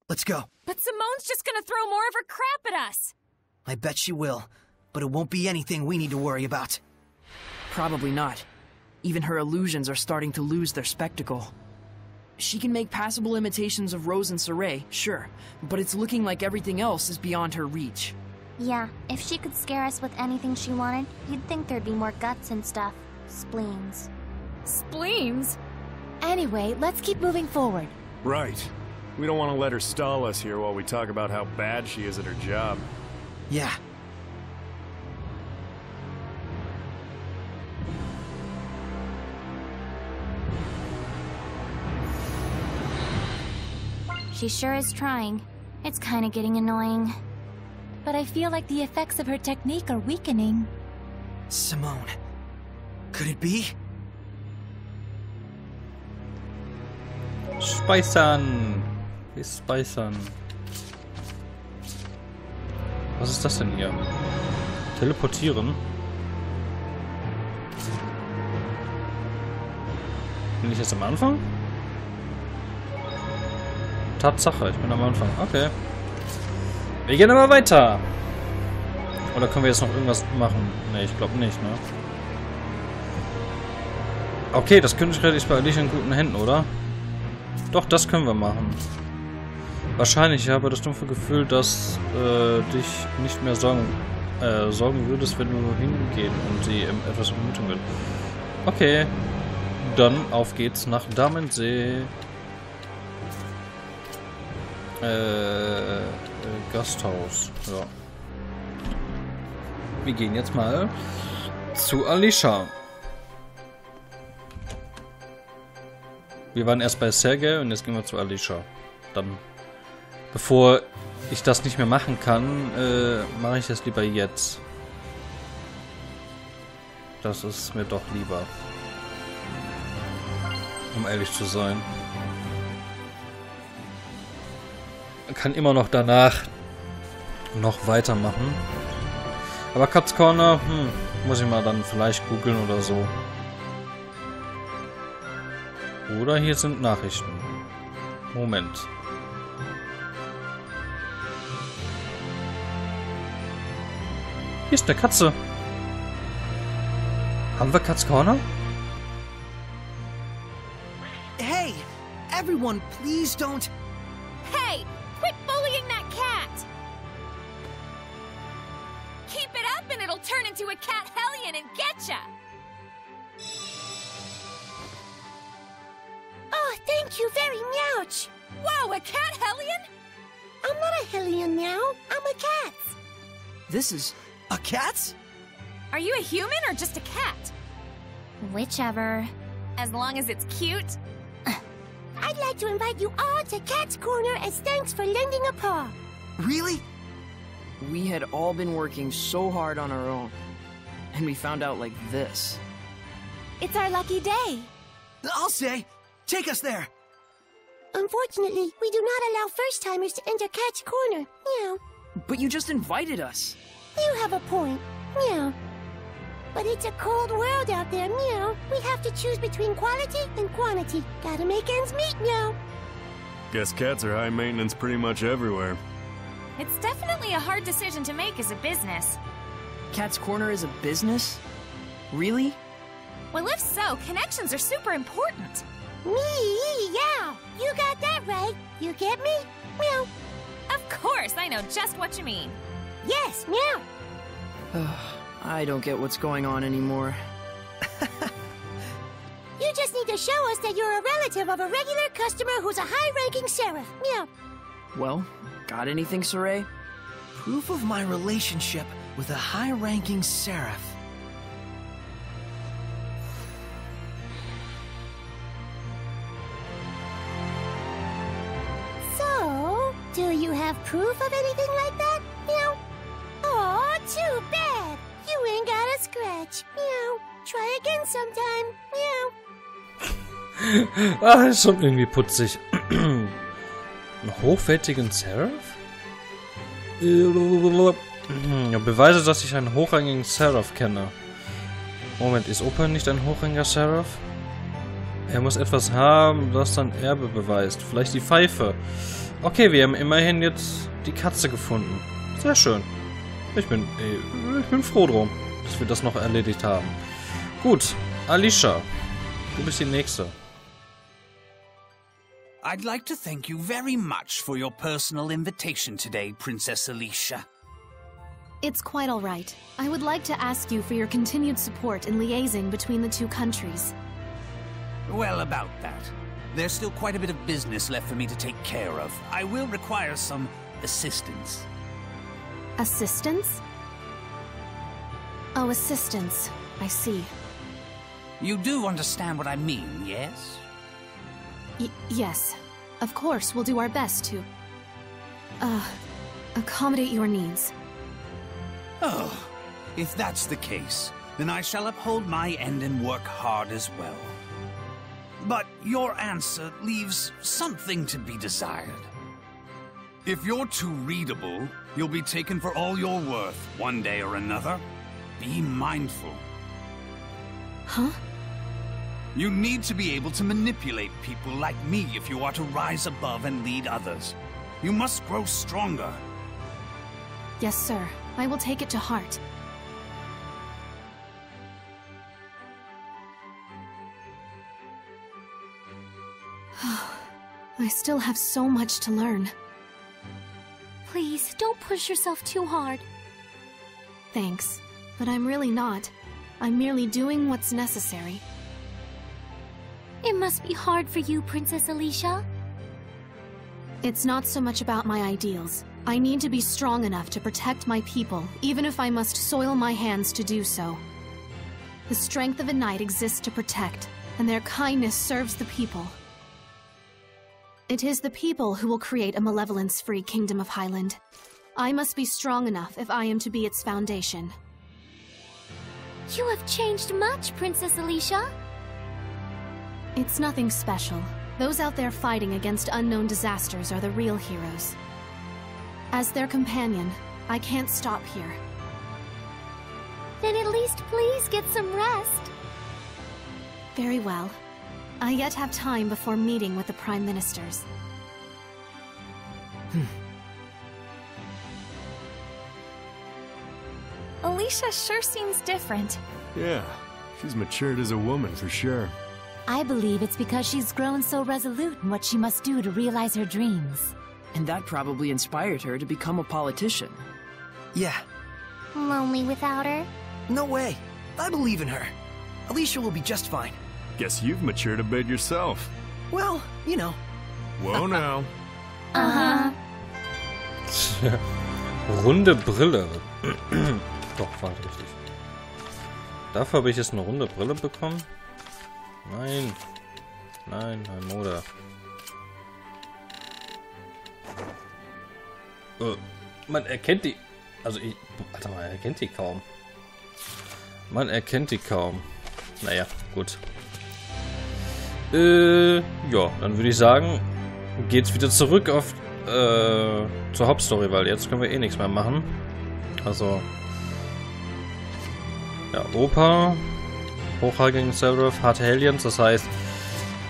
Let's go. But Simone's just gonna throw more of her crap at us. I bet she will, but it won't be anything we need to worry about. Probably not. Even her illusions are starting to lose their spectacle. She can make passable imitations of Rose and Saray, sure, but it's looking like everything else is beyond her reach. Yeah, if she could scare us with anything she wanted, you'd think there'd be more guts and stuff. Spleens. Spleens? Anyway, let's keep moving forward. Right. We don't want to let her stall us here while we talk about how bad she is at her job. Yeah. She sure is trying. It's kinda getting annoying. But I feel like the effects of her technique are weakening. Simone. Could it be? Speichern. Wir speichern. Was ist das denn hier? Teleportieren? Bin ich jetzt am Anfang? Tatsache, ich bin am Anfang. Okay. Wir gehen aber weiter. Oder können wir jetzt noch irgendwas machen? Ne, ich glaube nicht, ne? Okay, das Königreich ist bei Alicia in guten Händen, oder? Doch, das können wir machen. Wahrscheinlich, ich habe das dumpfe Gefühl, dass dich nicht mehr sorgen würdest, wenn du hingehen und sie etwas ermutigen würdest. Okay. Dann auf geht's nach Damensee. Gasthaus. Ja. Wir gehen jetzt mal zu Alicia. Wir waren erst bei Sergei und jetzt gehen wir zu Alicia. Dann, bevor ich das nicht mehr machen kann, mache ich es lieber jetzt. Das ist mir doch lieber. Um ehrlich zu sein. Man kann immer noch danach noch weitermachen. Aber Cuts Corner, muss ich mal dann vielleicht googeln oder so. Oder hier sind Nachrichten. Moment. Hier ist eine Katze. Haben wir Cuts Corner? Hey! Everyone, please don't... Hey! Quit bullying that cat! Keep it up and it'll turn into a cat hellion and getcha! Oh, thank you very much. Whoa, a cat hellion? I'm not a hellion now. I'm a cat. This is... a cat? Are you a human or just a cat? Whichever. As long as it's cute. I'd like to invite you all to Cat's Corner as thanks for lending a paw. Really? We had all been working so hard on our own, and we found out like this. It's our lucky day. I'll say, take us there. Unfortunately, we do not allow first-timers to enter Cat's Corner. Meow. But you just invited us. You have a point. Meow. But it's a cold world out there, meow. We have to choose between quality and quantity. Gotta make ends meet, meow. Guess cats are high maintenance pretty much everywhere. It's definitely a hard decision to make as a business. Cat's Corner is a business? Really? Well, if so, connections are super important. Me, yeah. You got that right. You get me? Meow. Of course, I know just what you mean. Yes, meow. I don't get what's going on anymore. You just need to show us that you're a relative of a regular customer who's a high-ranking seraph. Meow. Well, got anything, Saray? Proof of my relationship with a high-ranking seraph. So, do you have proof of anything like that? Meow. Aw, too bad. You ain't got a scratch. Meow. Try again sometime. Meow. Ah, ist schon irgendwie putzig. Einen hochwertigen Seraph? Ja, beweise, dass ich einen hochrangigen Seraph kenne. Moment, ist Opa nicht ein hochrangiger Seraph? Er muss etwas haben, das sein Erbe beweist. Vielleicht die Pfeife. Okay, wir haben immerhin jetzt die Katze gefunden. Sehr schön. Ich bin froh drum, dass wir das noch erledigt haben. Gut, Alicia, du bist die Nächste. I'd like to thank you very much for your personal invitation today, Princess Alicia. It's quite all right. I would like to ask you for your continued support in liaising between the two countries. Well, about that. There's still quite a bit of business left for me to take care of. I will require some assistance. Assistance? Oh, assistance. I see. You do understand what I mean, yes? Yes. Of course, we'll do our best to... accommodate your needs. Oh, if that's the case, then I shall uphold my end and work hard as well. But your answer leaves something to be desired. If you're too readable, you'll be taken for all you're worth one day or another. Be mindful. Huh? You need to be able to manipulate people like me if you are to rise above and lead others. You must grow stronger. Yes, sir. I will take it to heart. I still have so much to learn. Please, don't push yourself too hard. Thanks, but I'm really not. I'm merely doing what's necessary. It must be hard for you, Princess Alicia. It's not so much about my ideals. I need to be strong enough to protect my people, even if I must soil my hands to do so. The strength of a knight exists to protect, and their kindness serves the people. It is the people who will create a malevolence-free Kingdom of Highland. I must be strong enough if I am to be its foundation. You have changed much, Princess Alicia. It's nothing special. Those out there fighting against unknown disasters are the real heroes. As their companion, I can't stop here. Then at least please get some rest. Very well. I yet have time before meeting with the Prime Ministers. Alicia sure seems different. Yeah, she's matured as a woman for sure. I believe it's because she's grown so resolute in what she must do to realize her dreams. And that probably inspired her to become a politician. Yeah. Lonely without her? No way. I believe in her. Alicia will be just fine. Guess you've matured a bit yourself. Well, you know. Whoa now. Uh-huh. Runde Brille. Doch, war richtig. Dafür habe ich jetzt eine runde Brille bekommen? Nein. Nein, mein Moder. Man erkennt die... Also ich... Warte mal, man erkennt die kaum. Man erkennt die kaum. Naja, gut. Ja, dann würde ich sagen, geht's wieder zurück auf zur Hauptstory, weil jetzt können wir eh nichts mehr machen. Also ja, Opa, hochrangigen Seraph, harte Hellions, das heißt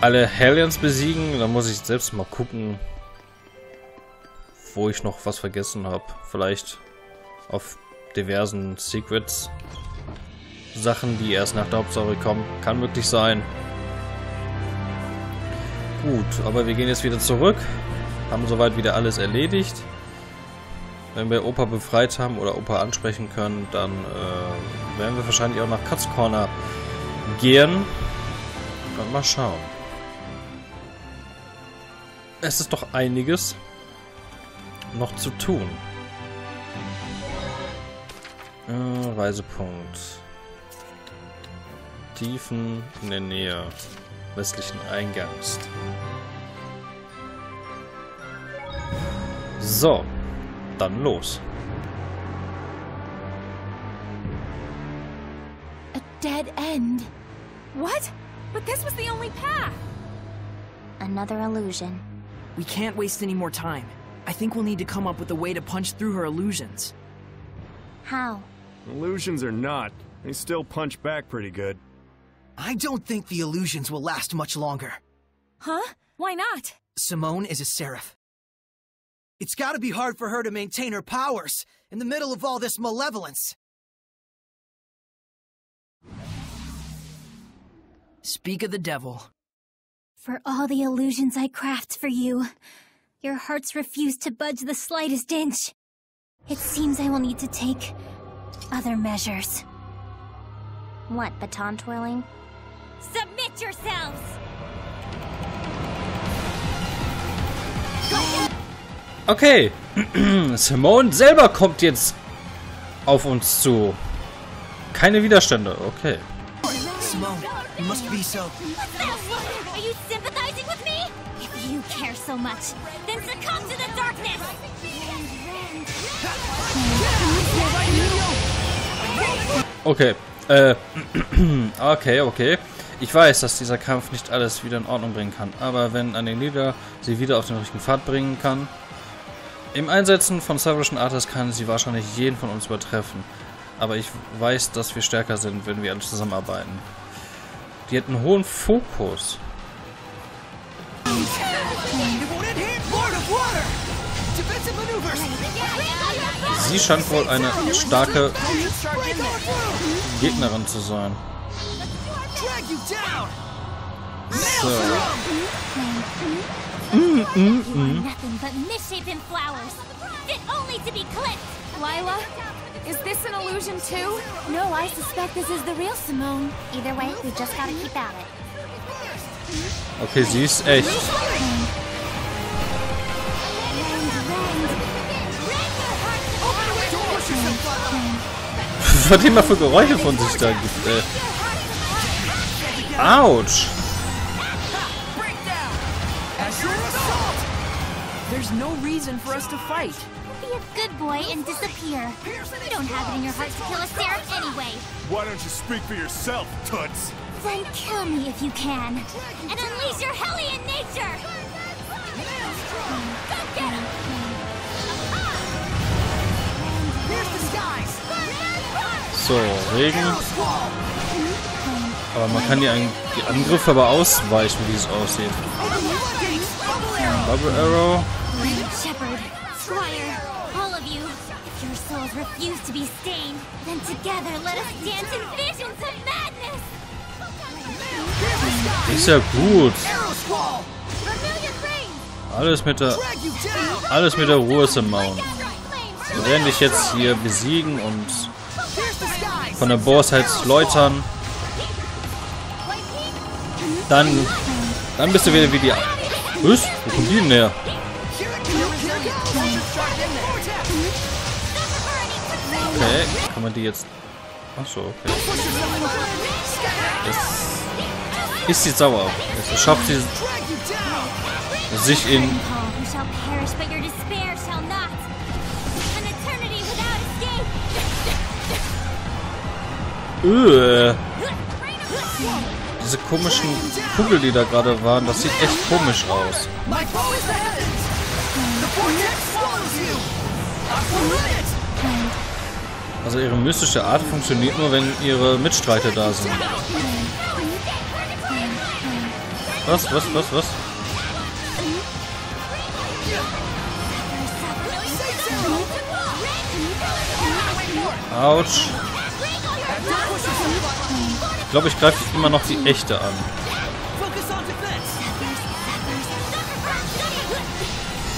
alle Hellions besiegen. Dann muss ich selbst mal gucken, wo ich noch was vergessen habe. Vielleicht auf diversen Secrets Sachen, die erst nach der Hauptstory kommen. Kann möglich sein. Gut, aber wir gehen jetzt wieder zurück. Haben soweit wieder alles erledigt. Wenn wir Opa befreit haben oder Opa ansprechen können, dann werden wir wahrscheinlich auch nach Katz Corner gehen. Und mal schauen. Es ist doch einiges noch zu tun. Reisepunkt. Tiefen in der Nähe westlichen Eingangs. So, dann los. A dead end. What? But this was the only path! Another illusion. We can't waste any more time. I think we'll need to come up with a way to punch through her illusions. How? Illusions or not, they still punch back pretty good. I don't think the illusions will last much longer. Huh? Why not? Simone is a seraph. It's gotta be hard for her to maintain her powers in the middle of all this malevolence. Speak of the devil. For all the illusions I craft for you, your hearts refuse to budge the slightest inch. It seems I will need to take other measures. What, baton twirling? Submit yourselves! Okay, Simone selber kommt jetzt auf uns zu. Keine Widerstände, okay. Simone, you must be so... Are you sympathizing with me? If you care so much, then succumb to the darkness! Okay, okay. Ich weiß, dass dieser Kampf nicht alles wieder in Ordnung bringen kann, aber wenn Anelida sie wieder auf den richtigen Pfad bringen kann, im Einsetzen von Salvation Artists kann sie wahrscheinlich jeden von uns übertreffen. Aber ich weiß, dass wir stärker sind, wenn wir alle zusammenarbeiten. Die hat einen hohen Fokus. Sie scheint wohl eine starke Gegnerin zu sein. So. Nothing but misshapen flowers, fit only to be clipped. Lila, is this an illusion too? No, I suspect this is the real Simone. Either way, we just gotta keep at it. Okay, sie ist echt. Was immer für Geräusche von sich da gibt, ey. Autsch! There's no reason for us to fight. Be a good boy and disappear. You don't have it in your heart to kill a seraph anyway. Why don't you speak for yourself, Toots? Then kill me if you can, and unleash your hellion nature! Go get him! Here's the skies. So, Regen. Aber man kann die Angriffe aber ausweichen, wie es aussieht. Bubble Arrow. Shepherd, Squire, all of you, if your souls refuse to be stained, then together let us dance in visions of madness! Ist ja gut. Alles mit der Ruhe, Simone. Wir werden dich jetzt hier besiegen und von der Bosheit läutern. Dann bist du wieder wie die... Was? Wo kommt die denn her? Okay, kann man die jetzt... Achso, okay. Jetzt ist sie sauer. Jetzt schafft sie sich in... Diese komischen Kugeln, die da gerade waren, das sieht echt komisch aus. Also ihre mystische Art funktioniert nur, wenn ihre Mitstreiter da sind. Was? Autsch. Ich glaube, ich greife immer noch die echte an.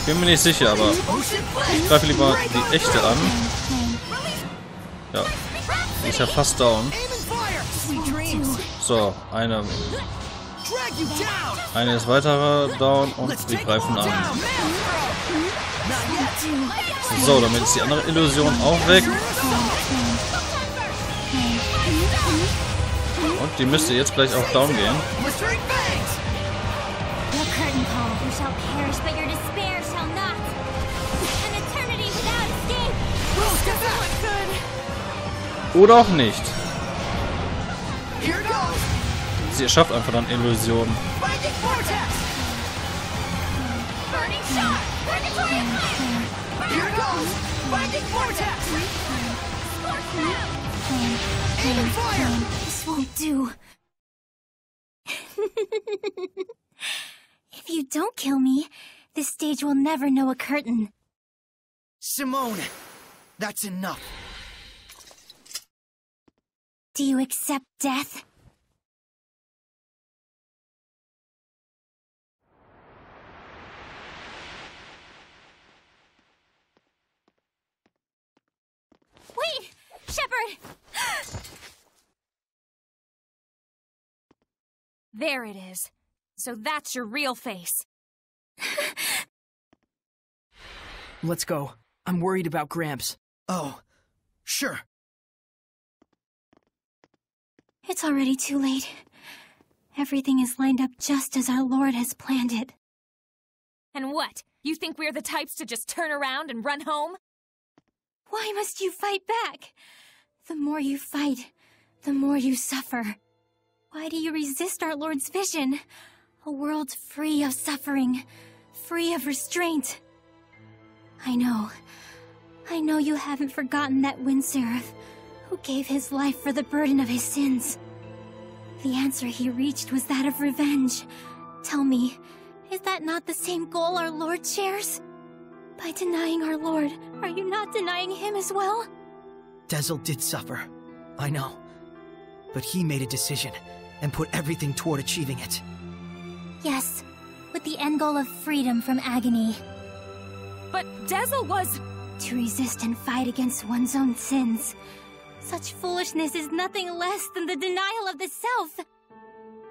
Bin mir nicht sicher, aber ich greife lieber die echte an. Ja, die ist ja fast down. So, eine ist weiter down und wir greifen an. So, damit ist die andere Illusion auch weg. Und die müsste jetzt gleich auch down gehen. Oder auch nicht. Sie schafft einfach dann Illusionen. This won't do. If you don't kill me, this stage will never know a curtain. Simone! That's enough. Do you accept death? Wait! Shepard! There it is. So that's your real face. Let's go. I'm worried about Gramps. Oh, sure. It's already too late. Everything is lined up just as our Lord has planned it. And what? You think we're the types to just turn around and run home? Why must you fight back? The more you fight, the more you suffer. Why do you resist our Lord's vision? A world free of suffering, free of restraint. I know you haven't forgotten that wind seraph who gave his life for the burden of his sins. The answer he reached was that of revenge. Tell me, is that not the same goal our Lord shares? By denying our Lord, are you not denying him as well? Dezel did suffer, I know. But he made a decision and put everything toward achieving it. Yes, with the end goal of freedom from agony. But Dezel was... To resist and fight against one's own sins. Such foolishness is nothing less than the denial of the self.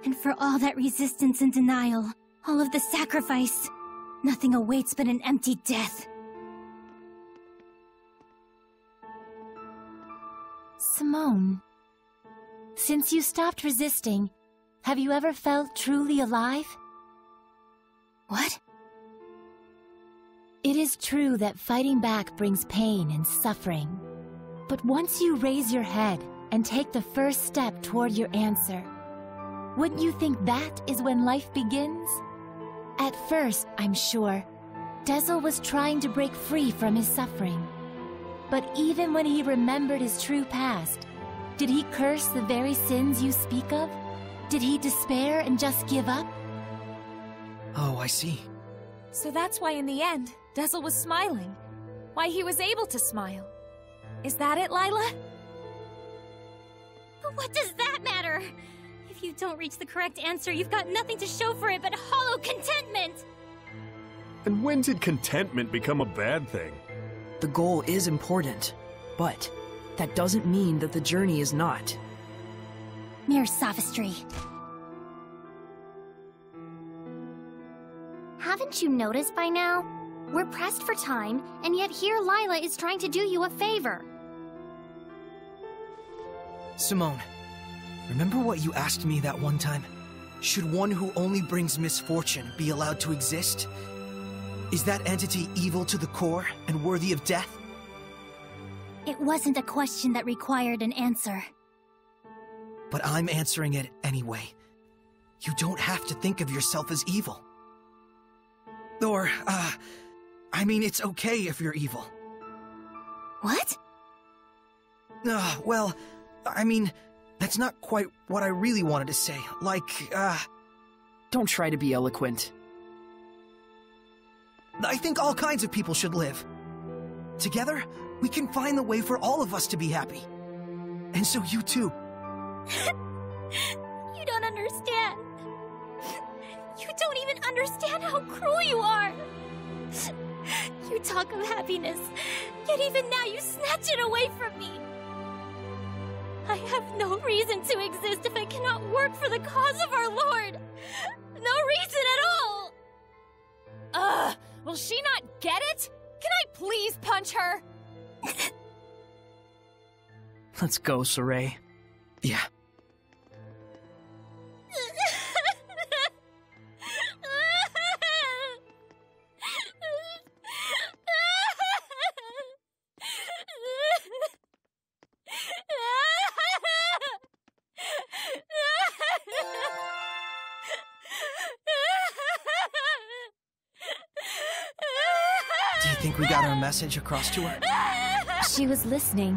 And for all that resistance and denial, all of the sacrifice, nothing awaits but an empty death. Simone, since you stopped resisting, have you ever felt truly alive? What? It is true that fighting back brings pain and suffering. But once you raise your head and take the first step toward your answer, wouldn't you think that is when life begins? At first, I'm sure, Dezel was trying to break free from his suffering. But even when he remembered his true past, did he curse the very sins you speak of? Did he despair and just give up? Oh, I see. So that's why in the end, Dezel was smiling. Why he was able to smile. Is that it, Lila? But what does that matter? If you don't reach the correct answer, you've got nothing to show for it but hollow contentment! And when did contentment become a bad thing? The goal is important, but that doesn't mean that the journey is not. Mere sophistry. Haven't you noticed by now? We're pressed for time, and yet here Lila is trying to do you a favor. Simone, remember what you asked me that one time? Should one who only brings misfortune be allowed to exist? Is that entity evil to the core and worthy of death? It wasn't a question that required an answer. But I'm answering it anyway. You don't have to think of yourself as evil. Or, I mean, it's okay if you're evil. What? Well, I mean, that's not quite what I really wanted to say. Like, Don't try to be eloquent. I think all kinds of people should live. Together, we can find the way for all of us to be happy. And so you too. You don't understand. You don't even understand how cruel you are. You talk of happiness, yet even now you snatch it away from me. I have no reason to exist if I cannot work for the cause of our Lord. No reason at all. Will she not get it? Can I please punch her? Let's go, Saray. Yeah. Do you think we got our message across to her? She was listening.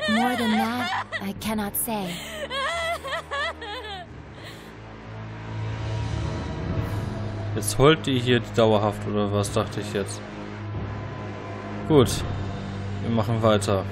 More than that, I cannot say. Jetzt heult die hier dauerhaft, oder was dachte ich jetzt? Gut. Wir machen weiter.